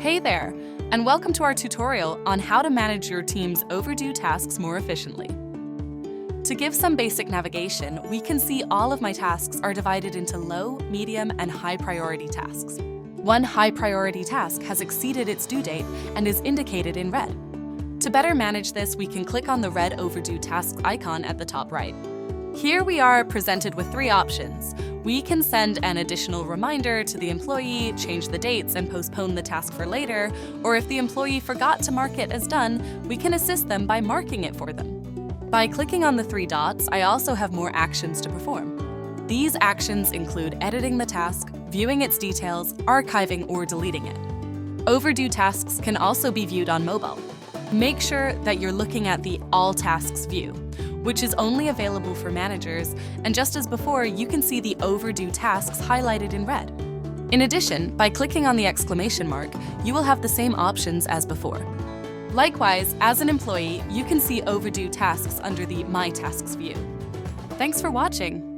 Hey there, and welcome to our tutorial on how to manage your team's overdue tasks more efficiently. To give some basic navigation, we can see all of my tasks are divided into low, medium, and high priority tasks. One high priority task has exceeded its due date and is indicated in red. To better manage this, we can click on the red overdue tasks icon at the top right. Here we are presented with three options. We can send an additional reminder to the employee, change the dates, and postpone the task for later, or if the employee forgot to mark it as done, we can assist them by marking it for them. By clicking on the three dots, I also have more actions to perform. These actions include editing the task, viewing its details, archiving, or deleting it. Overdue tasks can also be viewed on mobile. Make sure that you're looking at the All Tasks view, which is only available for managers, and just as before, you can see the overdue tasks highlighted in red. In addition, by clicking on the exclamation mark, you will have the same options as before. Likewise, as an employee, you can see overdue tasks under the My Tasks view. Thanks for watching.